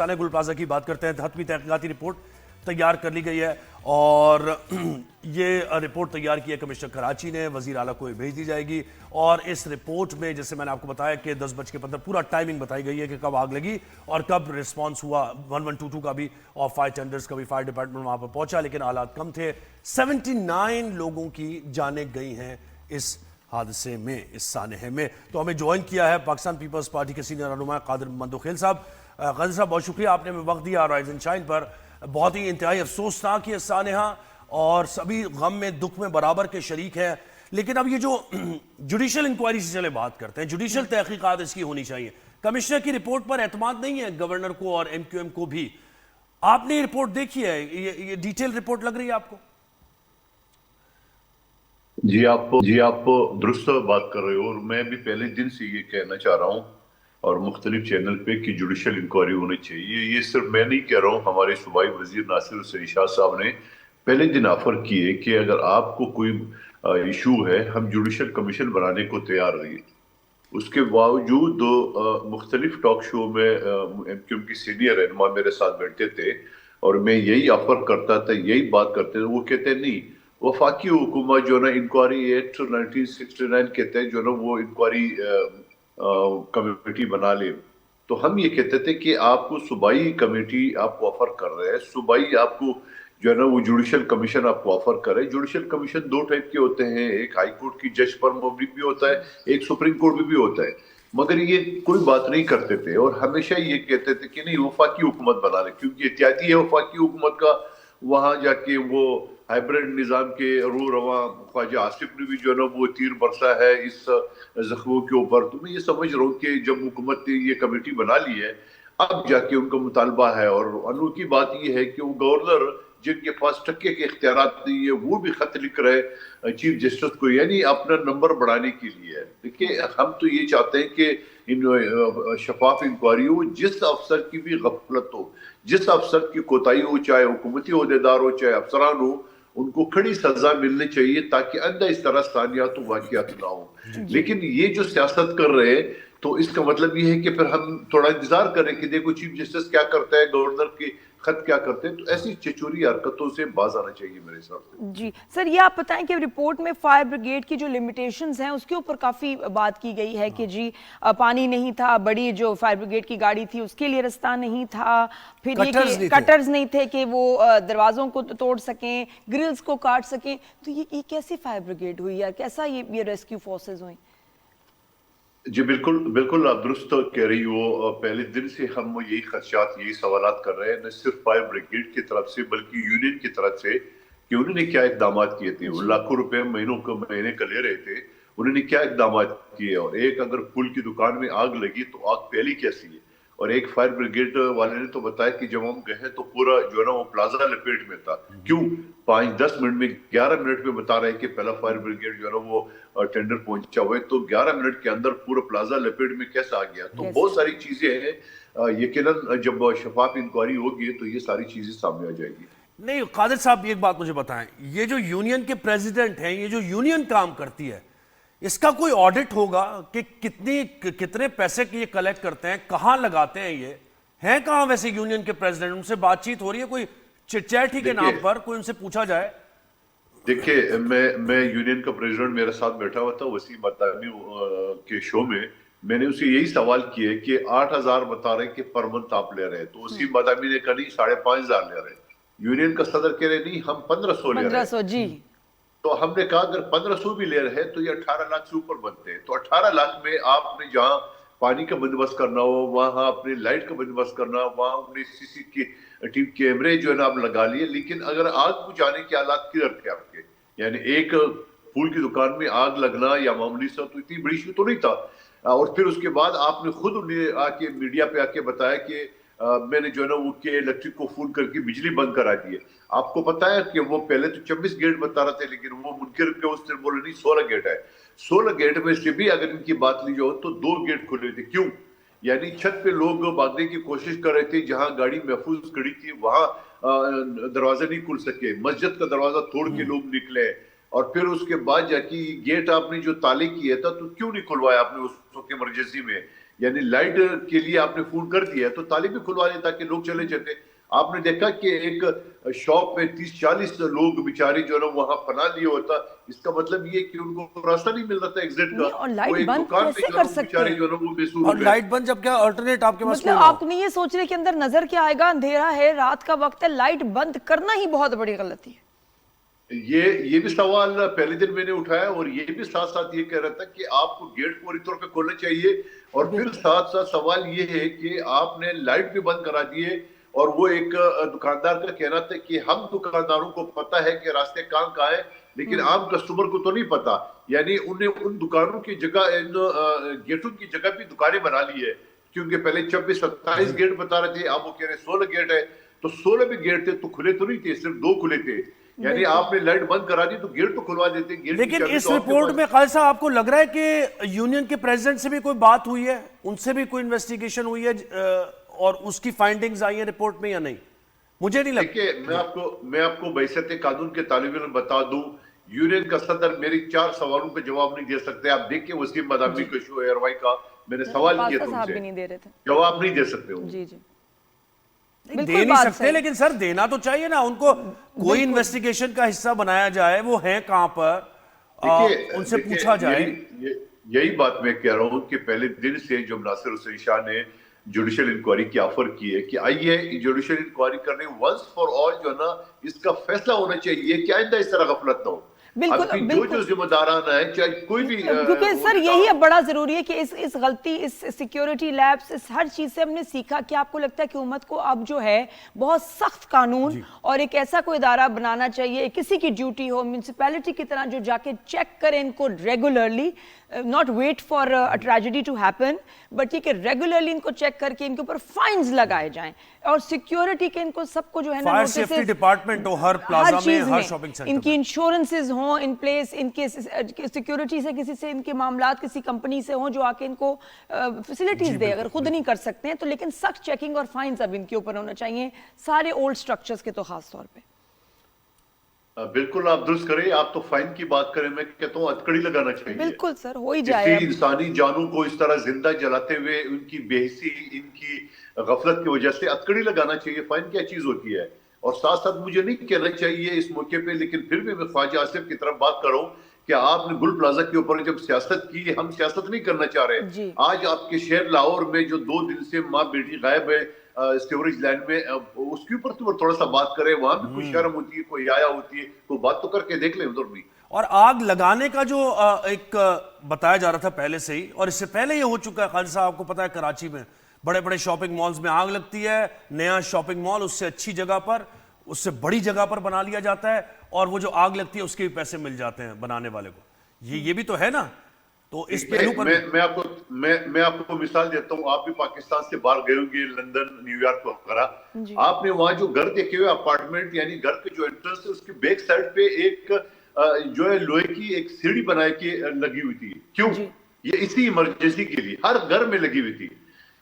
राना गुल प्लाजा की बात करते हैं। 10वीं तहकीकाती रिपोर्ट तैयार कर ली गई है और ये रिपोर्ट तैयार की है कमिश्नर कराची ने, वजीर आला को भेज दी जाएगी। और इस रिपोर्ट में जैसे मैंने आपको बताया कि 10:15 पूरा टाइमिंग बताई गई है कि कब आग लगी और कब रिस्पांस हुआ। 1122 का भी और फायर टेंडर्स का भी, फायर डिपार्टमेंट वहां पर पहुंचा लेकिन हालात कम थे। 79 लोगों की जानें गई हैं इस हादसे में, इस सानहे में। तो हमें ज्वाइन किया है पाकिस्तान पीपल्स पार्टी के सीनियर रहनुमा कादिर मंदोखेल साहब। कादिर साहब, बहुत शुक्रिया, आपने हमें वक्त दिया राइज एंड शाइन पर। बहुत ही इंतहाई अफसोसनाक ये सानहा और सभी गम में दुख में बराबर के शरीक हैं। लेकिन अब ये जो जुडिशल इंक्वायरी से चले बात करते हैं, जुडिशल तहकीकात इसकी होनी चाहिए। कमिश्नर की रिपोर्ट पर एतमाद नहीं है गवर्नर को और MQM को भी। आपने ये रिपोर्ट देखी है, ये डिटेल रिपोर्ट लग रही है आपको? जी आप दुरुस्त बात कर रहे हो और मैं भी पहले दिन से ये कहना चाह रहा हूँ और मुख्तलिफ चैनल पे कि जुडिशल इंक्वायरी होनी चाहिए। ये सिर्फ मैं नहीं कह रहा हूँ, हमारे सूबाई वजीर नासिर हुसैन शाह साहब ने पहले दिन ऑफर किए कि अगर आपको कोई इशू है हम जुडिशल कमीशन बनाने को तैयार रहिए। उसके बावजूद मुख्तलिफ टॉक शो में MQM की सीनियर रहनुमा मेरे साथ बैठते थे और मैं यही ऑफर करता था, यही बात करते थे। वो कहते नहीं, वफाकी हुकूमत जो ना इंक्वायरी एक्ट 1969 के तहत जो ना वो इंक्वायरी कमेटी बना ले। तो हम ये कहते थे कि आपको सूबाई कमेटी आपको ऑफर कर रहे हैं, सूबाई आपको जो है ना वो जुडिशल कमीशन आपको ऑफर करे। जुडिशल कमीशन दो टाइप के होते हैं, एक हाई कोर्ट की जज पर मुबलिक भी होता है, एक सुप्रीम कोर्ट में भी होता है। मगर ये कोई बात नहीं करते थे और हमेशा ये कहते थे कि नहीं वफाकी हुकूमत बना ले, क्योंकि एहतियाती है वफाकी हुकूमत का। वहां जाके वो हाइब्रिड निज़ाम के रू रवा ख्वाजा आसिफ ने भी जो है ना वो तीर बरसा है इस जख्मों के ऊपर। तो मैं ये समझ रहा हूँ कि जब हुकूमत ने ये कमेटी बना ली है, अब जाके उनका मुतालबा है। और अनोखी बात ये है कि वो गवर्नर जिनके पास टक्के के इख्तियारात नहीं है वो भी खत लिख रहे चीफ जस्टिस को, यानी अपना नंबर बढ़ाने के लिए। देखिए, हम तो ये चाहते हैं कि इन शफाफ इंक्वायरी हो, जिस अफसर की भी गफलत हो, जिस अफसर की कोताही हो, चाहे हुकूमती ओहदेदार हो चाहे अफसरान हो, उनको कड़ी सजा मिलनी चाहिए ताकि आइंदा इस तरह सानियात वाकियात ना हो। लेकिन ये जो सियासत कर रहे हैं तो इसका मतलब ये है कि फिर हम थोड़ा इंतजार करें कि देखो चीफ जस्टिस क्या करता है, गवर्नर के खत क्या करते हैं। तो ऐसी चिचोरी हरकतों से बाज आना चाहिए मेरे हिसाब से। जी सर, ये आप बताएं कि रिपोर्ट में फायर ब्रिगेड की जो लिमिटेशंस हैं उसके ऊपर काफ़ी बात की गई है कि जी पानी नहीं था, बड़ी जो फायर ब्रिगेड की गाड़ी थी उसके लिए रास्ता नहीं था, फिर ये कि कटर्स नहीं थे कि वो दरवाज़ों को तोड़ सकें, ग्रिल्स को काट सकें। तो ये कैसी फायर ब्रिगेड हुई यार, कैसा ये रेस्क्यू फोर्सेज हुई? जी बिल्कुल आप दुरुस्त कह रही हो। पहले दिन से हम यही खदशात, यही सवालात कर रहे हैं, न सिर्फ फायर ब्रिगेड की तरफ से बल्कि यूनियन की तरफ से कि उन्होंने क्या इकदाम किए थे। वो लाखों रुपए महीने का ले रहे थे, उन्होंने क्या इकदाम किए। और एक अगर फूल की दुकान में आग लगी तो आग फैली कैसी है। और एक फायर ब्रिगेड वाले ने तो बताया कि जब हम गए तो पूरा जो है ना वो प्लाजा लपेट में था। क्यों? 5-10 मिनट में, 11 मिनट में बता रहे हैं कि पहला फायर ब्रिगेड जो है ना वो टेंडर पहुंचा हुआ है। तो 11 मिनट के अंदर पूरा प्लाजा लपेट में कैसे आ गया? तो बहुत सारी चीजें हैं, यकीनन जब शफाफ इंक्वायरी होगी तो ये सारी चीजें सामने आ जाएगी। नहीं कादिर साहब, एक बात मुझे बताएं, ये जो यूनियन के प्रेसिडेंट हैं, ये जो यूनियन काम करती है, इसका कोई ऑडिट होगा कि कितने पैसे ये कलेक्ट करते हैं, कहां लगाते हैं, ये हैं कहां वैसे यूनियन के प्रेसिडेंट? उनसे बातचीत हो रही है कोई चिटचैट के नाम पर, कोई उनसे पूछा जाए? देखिए, मैं यूनियन का प्रेसिडेंट मेरे साथ बैठा हुआ था वसीम मदानी के शो में। मैंने उसे यही सवाल किया कि 8,000 बता रहे कि पर मंथ आप ले रहे हैं। तो वसीम मदानी ने कहा नहीं 5,500 ले रहे हैं। यूनियन का सदर कह रहे नहीं हम 1,500 ले रहे हैं। 1,500 जी। तो हमने कहा अगर 1,500 भी ले रहे हैं तो ये 18 लाख से ऊपर बनते हैं। तो 18 लाख में आपने जहां पानी का बंदोबस्त करना हो, वहां अपने लाइट का बंदोबस्त करना, वहां अपने CCTV कैमरे जो है ना आप लगा लिए। लेकिन अगर आग बुझाने के हालात किधर थे आपके? यानी एक फूल की दुकान में आग लगना या मामूली सा तो इतनी बड़ी इशू तो नहीं था। और फिर उसके बाद आपने खुद उन्हें आके मीडिया पे आके बताया कि मैंने जो है ना वो के इलेक्ट्रिक को फोन करके बिजली बंद करा दी है। आपको पता है कि वो पहले तो 26 गेट बता रहे थे, लेकिन वो मुनकर के उस दिन बोले नहीं 16 गेट है। 16 गेट में से भी अगर इनकी बात ली जाओ तो 2 गेट खुले थे। क्यों? यानी छत पे लोग भागने की कोशिश कर रहे थे, जहां गाड़ी महफूज खड़ी थी वहां दरवाजा नहीं खुल सके। मस्जिद का दरवाजा तोड़ के लोग निकले और फिर उसके बाद जाके गेट आपने जो ताले किया था तो क्यों नहीं खुलवाया आपने उस वक्त इमरजेंसी में? یعنی لائٹ کے لیے آپ نے فوڈ کر دیا ہے تو تالے بھی کھلوا دیں تاکہ لوگ چلے جاتے. آپ نے دیکھا کہ ایک شاپ میں 30-40 لوگ بیچارے جو ہے نا وہاں پناہ لیے ہوتا. اس کا مطلب یہ کہ ان کو راستہ نہیں مل رہا تھا ایگزٹ کا. اور لائٹ بند کیسے کر سکتے ہیں؟ جو ہے نا وہ بے سور اور لائٹ بند جب کیا آلٹرنیٹ آپ کے پاس مطلب آپ نہیں یہ سوچ رہے کہ اندر نظر کیا آئے گا، اندھیرا ہے، رات کا وقت ہے، لائٹ بند کرنا ہی بہت بڑی غلطی ہے. یہ بھی سوال پہلے دن میں نے اٹھایا اور یہ بھی ساتھ ساتھ یہ کہہ رہا تھا کہ آپ کو گیٹ پوری طور پہ کھولنا چاہیے. اور پھر ساتھ ساتھ سوال یہ ہے کہ آپ نے لائٹ بھی بند کرا دیے. اور وہ ایک دکاندار کا کہنا تھا کہ ہم دکانداروں کو پتا ہے کہ راستے کہاں ہے لیکن عام کسٹمر کو تو نہیں پتا. یعنی انہیں ان دکانوں کی جگہ ان گیٹوں کی جگہ بھی دکانیں بنا لی ہے کیونکہ پہلے 26-27 گیٹ بتا رہے تھے، اب وہ کہہ رہے 16 گیٹ ہے. تو 16 بھی گیٹ تھے تو کھلے تو نہیں تھے، صرف 2 کھلے تھے. یعنی آپ نے لائٹ بند کرا دی تو گیٹ تو کھلوا دیتے. لیکن اس رپورٹ میں خالد صاحب آپ کو لگ رہا ہے کہ یونین کے پریزیڈنٹ سے بھی کوئی بات ہوئی ہے، ان سے بھی کوئی انویسٹیگیشن ہوئی ہے اور اس کی فائنڈنگز آئی ہیں رپورٹ میں یا نہیں؟ مجھے نہیں لگتا. دیکھیں میں آپ کو بحیثیت قانون کے طالب علم بتا دوں، یونین کا صدر میری 4 سوالوں کا جواب نہیں دے سکتے. آپ دیکھیں وسیم مدامی کا ایشو ایئروائی کا میں نے سوال کیا تھا ان سے، جواب نہیں دے سکتے ہوں. جی جی دے نہیں سکتے لیکن سر دینا تو چاہیے نا ان کو. کوئی انویسٹیگیشن کا حصہ بنایا جائے، وہ ہیں کہاں پر، ان سے پوچھا جائے. یہی بات میں کہہ رہا ہوں کہ پہلے دن سے جو ناصر حسین شاہ نے جوڈیشل انکوائری کی آفر کی ہے کہ آئیے جوڈیشل انکوائری کرنے ونس فار آل جو ہے نا اس کا فیصلہ ہونا چاہیے کہ آئندہ اس طرح غفلت نہ ہو. جو ذمہ داران ہے چاہے کوئی بھی، کیونکہ سر یہی اب بڑا ضروری ہے کہ اس غلطی، اس سیکیورٹی لیبس، اس ہر چیز سے ہم نے سیکھا کہ آپ کو لگتا ہے کہ حکومت کو اب جو ہے بہت سخت قانون اور ایک ایسا کوئی ادارہ بنانا چاہیے، کسی کی ڈیوٹی ہو میونسپیلٹی کی طرح جو جا کے چیک کریں ان کو regularly, not wait for a tragedy to happen but یہ کہ ریگولرلی ان کو چیک کر کے ان کے اوپر فائنز لگائے جائیں. اور سیکیورٹی کے ان کو سب کو جو ہے نا فائر سیفٹی ڈپارٹمنٹ ہو ہر پلازا میں، ہر شاپنگ سینٹر، ان کی انشورنسز ہوں ان پلیس، ان کے سیکیورٹی سے کسی سے ان کے معاملات کسی کمپنی سے ہوں جو آ کے ان کو فیسلٹیز دے. اگر خود نہیں کر سکتے ہیں تو لیکن سخت چیکنگ اور فائنز اب ان کے اوپر ہونا چاہیے سارے اولڈ سٹرکچرز کے تو خاص طور پہ. بالکل آپ درست کریں. آپ تو فائن کی بات کریں، میں کہتا ہوں ہتکڑی لگانا چاہیے. بالکل سر، ہو ہی جائے. انسانی جانوں کو اس طرح زندہ جلاتے ہوئے ان کی بے حسی، ان کی غفلت کی وجہ سے ہتکڑی لگانا چاہیے. فائن کیا چیز ہوتی ہے؟ اور ساتھ ساتھ مجھے نہیں کہنا چاہیے اس موقع پہ، لیکن پھر بھی میں خواجہ آصف کی طرف بات کر رہا ہوں کہ آپ نے گل پلازا کے اوپر جب سیاست کی، ہم سیاست نہیں کرنا چاہ رہے. آج آپ کے شہر لاہور میں جو 2 دن سے ماں بیٹی غائب ہے اسٹوریج لینڈ میں، اس کے اوپر تو تھوڑا سا بات کریں. وہاں بھی کوئی شرم ہوتی ہے، کوئی آیا ہوتی ہے، کوئی بات تو کر کے دیکھ لیں ادھر بھی. اور آگ لگانے کا جو ایک بتایا جا رہا تھا پہلے سے ہی، اور اس سے پہلے یہ ہو چکا ہے خالد صاحب، آپ کو پتا ہے کراچی میں بڑے بڑے شاپنگ مالز میں آگ لگتی ہے. نیا شاپنگ مال اس سے اچھی جگہ پر، اس سے بڑی جگہ پر بنا لیا جاتا ہے اور وہ جو آگ لگتی ہے اس کے بھی پیسے مل جاتے ہیں بنانے والے کو. یہ بھی تو ہے نا. تو اس پہلو پر میں آپ کو مثال دیتا ہوں. آپ بھی پاکستان سے باہر گئے ہوں گے، لندن، نیو یارک وغیرہ. آپ نے وہاں جو گھر دیکھے ہوئے اپارٹمنٹ، یعنی گھر کے جو انٹرنس ہے اس کی بیک سائڈ پہ ایک جو ہے لوہے کی ایک سیڑھی بنائے کے لگی ہوئی تھی. کیوں؟ یہ اسی ایمرجنسی کے لیے ہر گھر میں لگی ہوئی تھی.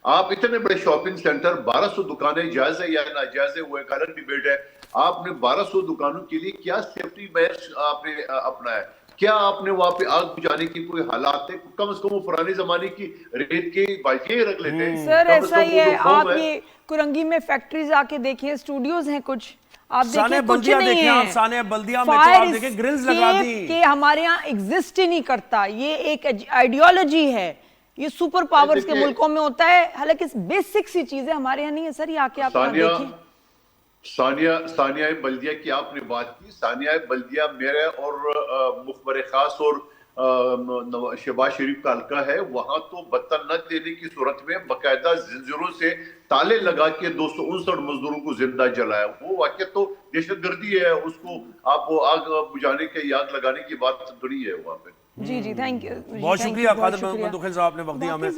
آپ اتنے بڑے شاپنگ سینٹر، 1200 دکانیں، جائز ہے یا ناجائز ہے وہ ایک الگ ڈیبیٹ ہے. آپ نے 1200 دکانوں کے لیے کیا سیفٹی میئرز آپ نے اپنایا؟ کیا آپ نے وہاں پہ آگ بجھانے کی کوئی حالات ہے؟ کم از کم وہ پرانے زمانے کی ریت کے بائکیں رکھ لیتے ہیں. سر ایسا ہی ہے. آپ یہ کرنگی میں فیکٹریز آ کے دیکھیں، اسٹوڈیوز ہیں کچھ، آپ دیکھیں کچھ نہیں ہے. سانیہ بلدیہ میں تو آپ دیکھیں گرلز لگا دی کہ ہمارے ہاں ایگزسٹ ہی نہیں کرتا. یہ ایک آئیڈیالوجی ہے، یہ سپر پاورز کے ملکوں میں ہوتا ہے، حالانکہ بیسک سی چیزیں ہمارے یہاں نہیں ہے. سر یہ آ کے آپ دیکھیں. ثانیہ بلدیہ کی آپ نے بات کی. ثانیہ بلدیہ میرے اور مخبر خاص اور شہباز شریف کا حلقہ ہے. وہاں تو بتن نہ دینے کی صورت میں باقاعدہ زنجیروں سے تالے لگا کے 259 مزدوروں کو زندہ جلایا. وہ واقعہ تو دہشت گردی ہے. اس کو آپ آگ بجھانے کے آگ لگانے کی بات تھوڑی ہے وہاں پہ. جی تھینک یو. بہت شکریہ قادر محمد مندوخیل صاحب، آپ نے وقت دیا ہمیں.